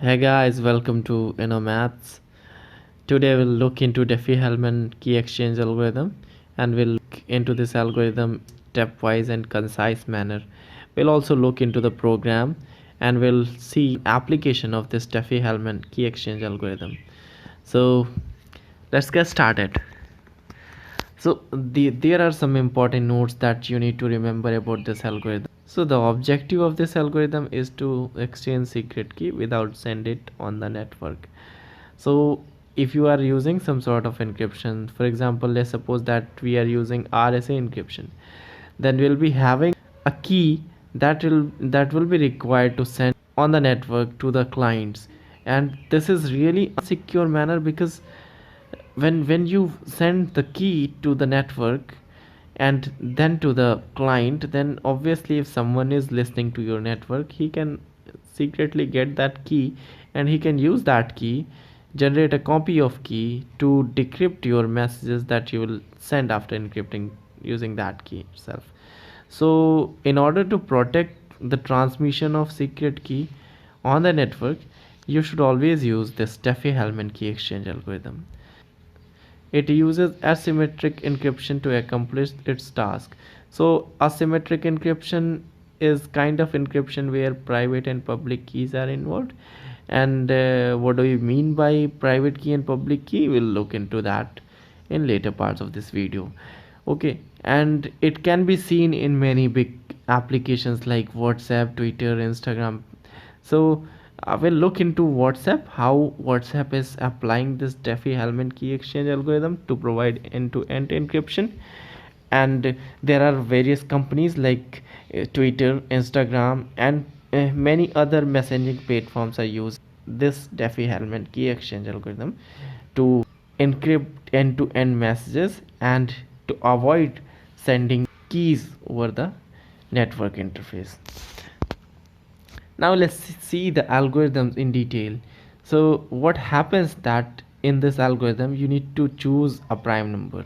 Hey guys, welcome to Maths. Today we'll look into Diffie-Hellman key exchange algorithm, and we'll look into this algorithm stepwise and concise manner. We'll also look into the program and we'll see application of this Diffie-Hellman key exchange algorithm. So let's get started. So there are some important notes that you need to remember about this algorithm. So the objective of this algorithm is to exchange secret key without send it on the network. So if you are using some sort of encryption, for example, let's suppose that we are using RSA encryption, then we'll be having a key that will be required to send on the network to the clients, and this is really a secure manner because when you send the key to the network and then to the client, then obviously if someone is listening to your network, he can secretly get that key and he can use that key, generate a copy of key to decrypt your messages that you will send after encrypting using that key itself. So in order to protect the transmission of secret key on the network, you should always use this Diffie-Hellman key exchange algorithm. It uses asymmetric encryption to accomplish its task. So asymmetric encryption is kind of encryption where private and public keys are involved. And what do you mean by private key and public key? We'll look into that in later parts of this video. Okay, and it can be seen in many big applications like WhatsApp, Twitter, Instagram. So we'll look into WhatsApp, how WhatsApp is applying this Diffie-Hellman key exchange algorithm to provide end-to-end encryption. And there are various companies like Twitter, Instagram, and many other messaging platforms are using this Diffie-Hellman key exchange algorithm to encrypt end-to-end messages and to avoid sending keys over the network interface. Now let's see the algorithms in detail. So what happens that in this algorithm you need to choose a prime number,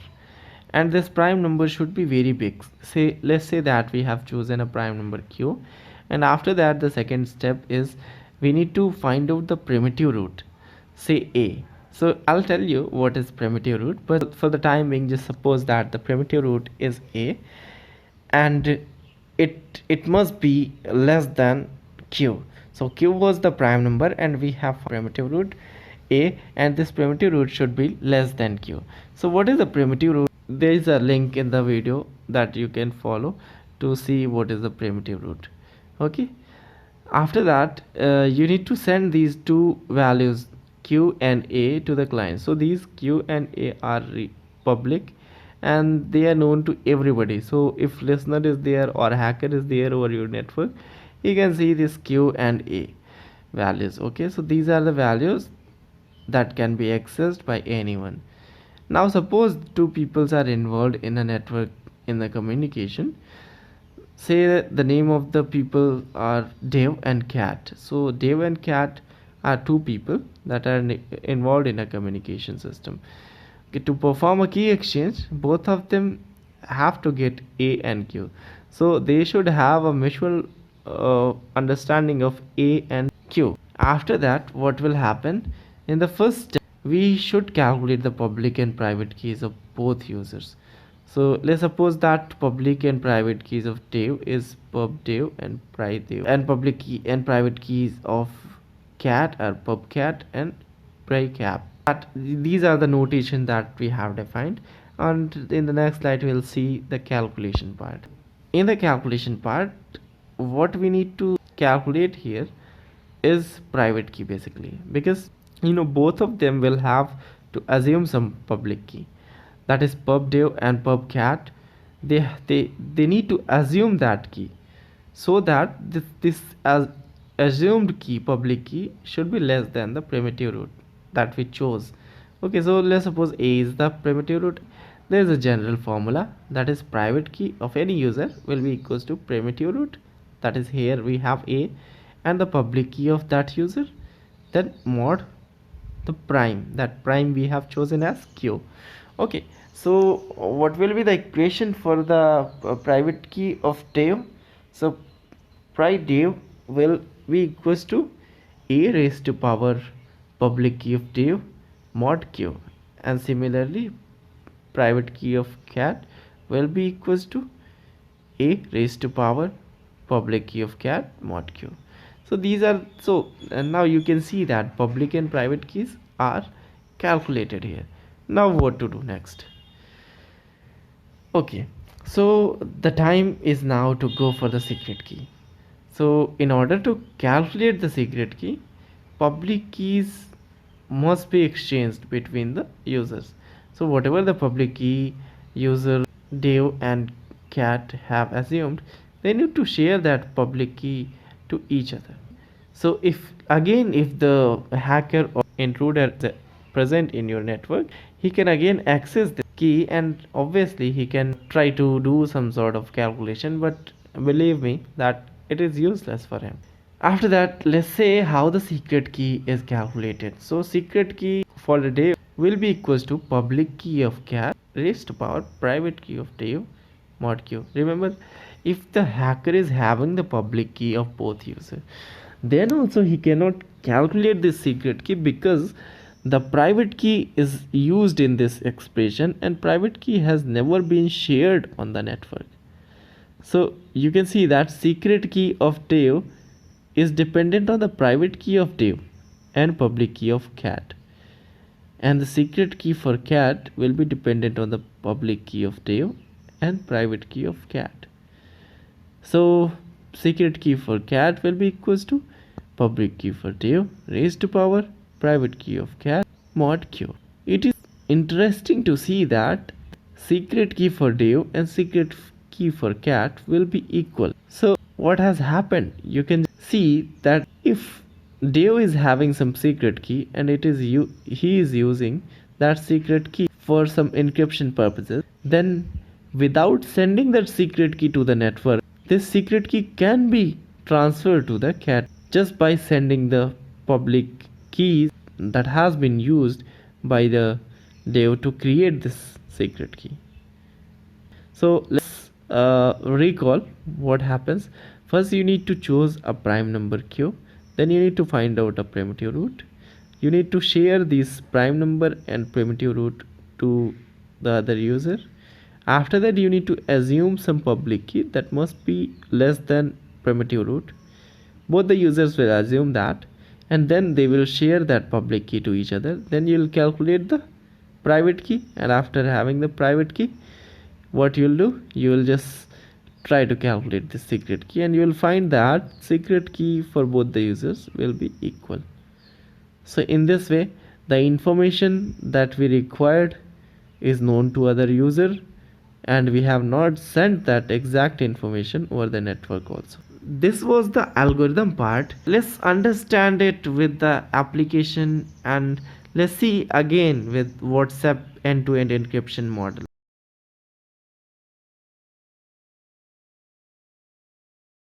and this prime number should be very big. Say let's say that we have chosen a prime number q, and after that the second step is we need to find out the primitive root, say a. So I'll tell you what is primitive root, but for the time being just suppose that the primitive root is a, and it must be less than q. So q was the prime number and we have primitive root a, and this primitive root should be less than q. So what is the primitive root? There is a link in the video that you can follow to see what is the primitive root. Okay, after that you need to send these two values q and a to the client. So these q and a are public and they are known to everybody. So if listener is there or hacker is there over your network, you can see this q and a values. Okay, so these are the values that can be accessed by anyone. Now suppose two peoples are involved in a network in the communication. Say that the name of the people are Dave and Cat. So Dave and Cat are two people that are involved in a communication system. Okay, to perform a key exchange, both of them have to get a and q. So they should have a mutual understanding of a and q. After that, what will happen? In the first step, we should calculate the public and private keys of both users. So let's suppose that public and private keys of Dave is pub Dave and pri Dave, and public key and private keys of cat are pub cat and pri cap. These are the notation that we have defined, and in the next slide we'll see the calculation part. In the calculation part, what we need to calculate here is private key basically, because both of them will have to assume some public key, that is pub dev and pub cat. They need to assume that key, so that this as assumed key, public key, should be less than the primitive root that we chose. Okay, so let's suppose a is the primitive root. There is a general formula, that is private key of any user will be equals to primitive root, that is here we have a, and the public key of that user, then mod the prime, that prime we have chosen as q. Okay, so what will be the equation for the private key of Dave? So pri Dave will be equals to a raised to power public key of div mod q, and similarly private key of cat will be equals to a raised to power public key of cat mod q. So these are, so and now you can see that public and private keys are calculated here. Now what to do next? Okay, so the time is now to go for the secret key. So in order to calculate the secret key, public keys must be exchanged between the users. So whatever the public key user Dave and Cat have assumed, they need to share that public key to each other. So if the hacker or intruder is present in your network, he can again access the key, and obviously he can try to do some sort of calculation, but believe me that it is useless for him. After that, let's say how the secret key is calculated. So secret key for the Dave will be equals to public key of cat raised to power private key of Dave mod q. Remember, if the hacker is having the public key of both users, then also he cannot calculate this secret key, because the private key is used in this expression and private key has never been shared on the network. So you can see that secret key of Dave is dependent on the private key of Dave and public key of cat, and the secret key for cat will be dependent on the public key of Dave and private key of cat. So secret key for cat will be equals to public key for Dave raised to power private key of cat mod q. It is interesting to see that secret key for Dave and secret key for cat will be equal. So what has happened? You can see that if Dave is having some secret key and he is using that secret key for some encryption purposes, then without sending that secret key to the network, this secret key can be transferred to the cat just by sending the public keys that has been used by the Dave to create this secret key. So let's recall what happens. First, you need to choose a prime number q. Then you need to find out a primitive root. You need to share this prime number and primitive root to the other user. After that, you need to assume some public key that must be less than primitive root. Both the users will assume that, and then they will share that public key to each other. Then you will calculate the private key, and after having the private key, what you will do, you will just try to calculate the secret key, and you will find that secret key for both the users will be equal. So in this way, the information that we required is known to other user, and we have not sent that exact information over the network also. This was the algorithm part. Let's understand it with the application, and let's see again with WhatsApp end-to-end encryption model.